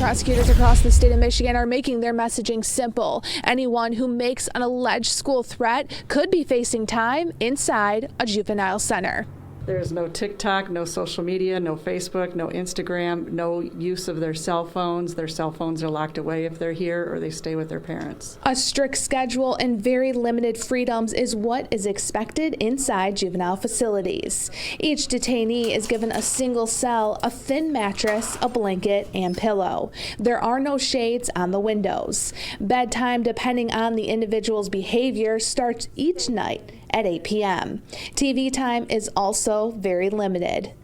Prosecutors across the state of Michigan are making their messaging simple. Anyone who makes an alleged school threat could be facing time inside a juvenile center. There's no TikTok, no social media, no Facebook, no Instagram, no use of their cell phones. Their cell phones are locked away if they're here or they stay with their parents. A strict schedule and very limited freedoms is what is expected inside juvenile facilities. Each detainee is given a single cell, a thin mattress, a blanket, and pillow. There are no shades on the windows. Bedtime, depending on the individual's behavior, starts each night at 8 p.m. TV time is also very limited.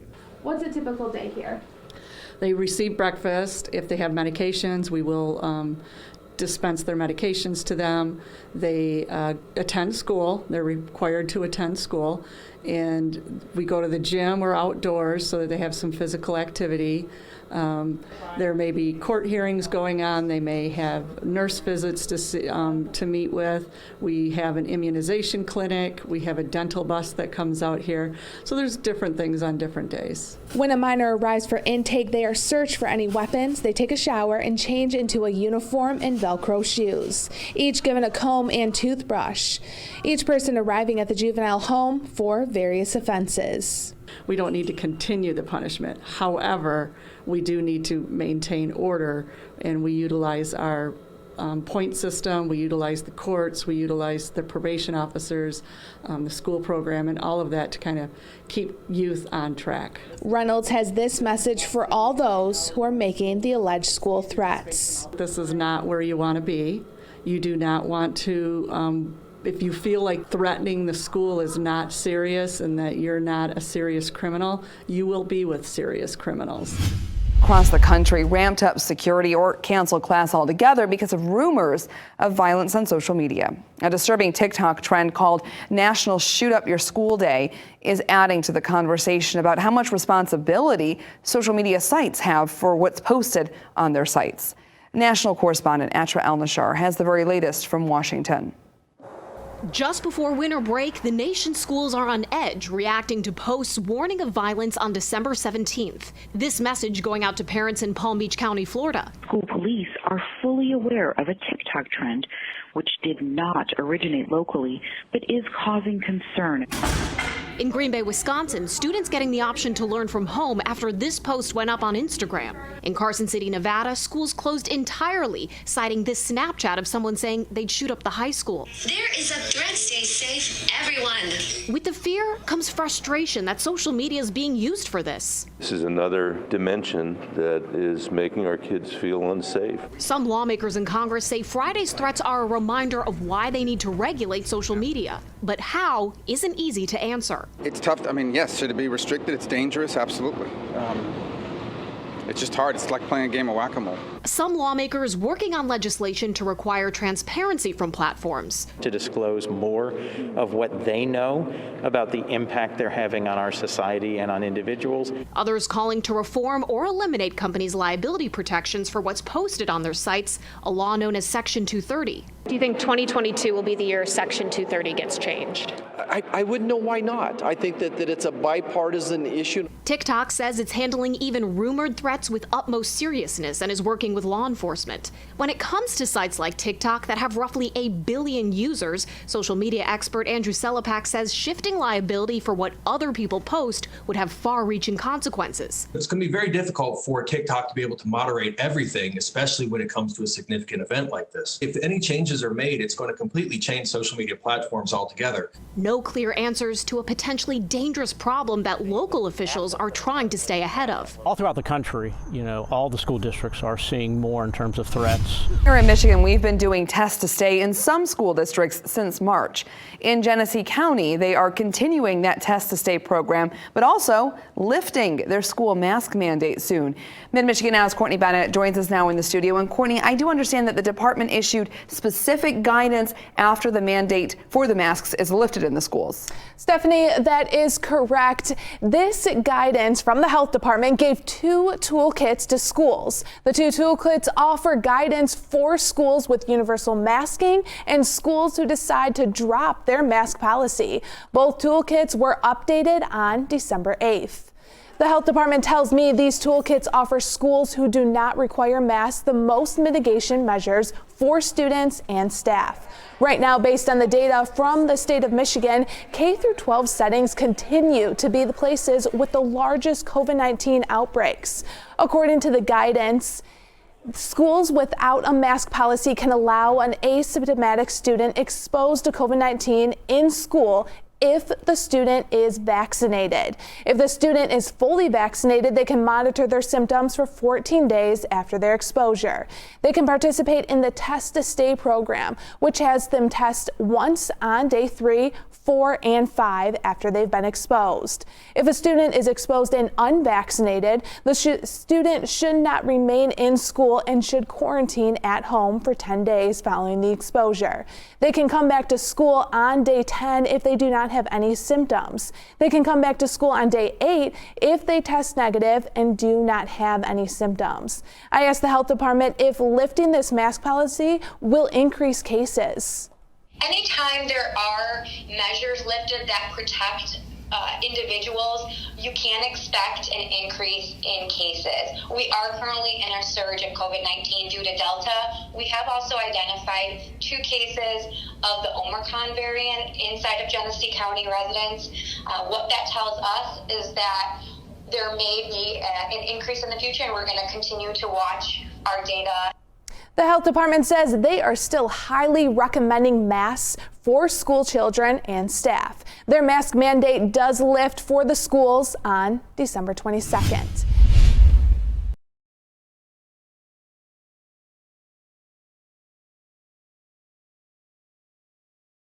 What's a typical day here? They receive breakfast. If they have medications, we will dispense their medications to them. They attend school. They're required to attend school. And we go to the gym or outdoors so that they have some physical activity. There may be court hearings going on. They may have nurse visits to meet with. We have an immunization clinic. We have a dental bus that comes out here. So there's different things on different days. When a minor arrives for intake, they are searched for any weapons. They take a shower and change into a uniform and Velcro shoes, each given a comb and toothbrush. Each person arriving at the juvenile home for various offenses. We don't need to continue the punishment. However, we do need to maintain order, and we utilize our point system, we utilize the courts, we utilize the probation officers, the school program, and all of that to kind of keep youth on track. Reynolds has this message for all those who are making the alleged school threats. This is not where you want to be. You do not want to if you feel like threatening the school is not serious and that you're not a serious criminal, you will be with serious criminals. Across the country, ramped up security or canceled class altogether because of rumors of violence on social media. A disturbing TikTok trend called National Shoot Up Your School Day is adding to the conversation about how much responsibility social media sites have for what's posted on their sites. National correspondent Atra El-Nashar has the very latest from Washington. Just before winter break, the nation's schools are on edge, reacting to posts warning of violence on December 17th. This message going out to parents in Palm Beach County, Florida. School police are fully aware of a TikTok trend, which did not originate locally, but is causing concern. In Green Bay, Wisconsin, students getting the option to learn from home after this post went up on Instagram. In Carson City, Nevada, schools closed entirely, citing this Snapchat of someone saying they'd shoot up the high school. There is a threat. Stay safe, everyone. With the fear comes frustration that social media is being used for this. This is another dimension that is making our kids feel unsafe. Some lawmakers in Congress say Friday's threats are a reminder of why they need to regulate social media. But how isn't easy to answer. It's tough. I mean, yes, should it be restricted? It's dangerous, absolutely. It's just hard. It's like playing a game of whack-a-mole. Some lawmakers working on legislation to require transparency from platforms. To disclose more of what they know about the impact they're having on our society and on individuals. Others calling to reform or eliminate companies' liability protections for what's posted on their sites, a law known as Section 230. Do you think 2022 will be the year Section 230 gets changed? I wouldn't know why not. I think that it's a bipartisan issue. TikTok says it's handling even rumored threats with utmost seriousness and is working with law enforcement. When it comes to sites like TikTok that have roughly 1 billion users, social media expert Andrew Selepak says shifting liability for what other people post would have far-reaching consequences. It's going to be very difficult for TikTok to be able to moderate everything, especially when it comes to a significant event like this. If any changes are made, it's going to completely change social media platforms altogether. No clear answers to a potentially dangerous problem that local officials are trying to stay ahead of. All throughout the country, all the school districts are seeing more in terms of threats. Here in Michigan, we've been doing test to stay in some school districts since March. In Genesee County, they are continuing that test to stay program, but also lifting their school mask mandate soon. Mid-Michigan Now's Courtney Bennett joins us now in the studio. And Courtney, I do understand that the department issued specific guidance after the mandate for the masks is lifted in the schools. Stephanie, that is correct. This guidance from the health department gave 2 toolkits to schools. The 2 toolkits offer guidance for schools with universal masking and schools who decide to drop their mask policy. Both toolkits were updated on December 8th. The health department tells me these toolkits offer schools who do not require masks the most mitigation measures for students and staff. Right now, based on the data from the state of Michigan, K-12 settings continue to be the places with the largest COVID-19 outbreaks. According to the guidance, schools without a mask policy can allow an asymptomatic student exposed to COVID-19 in school if the student is vaccinated. If the student is fully vaccinated, they can monitor their symptoms for 14 days after their exposure. They can participate in the Test to Stay program, which has them test once on day 3, 4, and 5 after they've been exposed. If a student is exposed and unvaccinated, the student should not remain in school and should quarantine at home for 10 days following the exposure. They can come back to school on day 10 if they do not have any symptoms. They can come back to school on day 8 if they test negative and do not have any symptoms. I asked the health department if lifting this mask policy will increase cases. Anytime there are measures lifted that protect individuals, you can expect an increase in cases. We are currently in a surge of COVID-19 due to Delta. We have also identified 2 cases of the Omicron variant inside of Genesee County residents. What that tells us is that there may be an increase in the future, and we're going to continue to watch our data. The health department says they are still highly recommending masks for school children and staff. Their mask mandate does lift for the schools on December 22nd.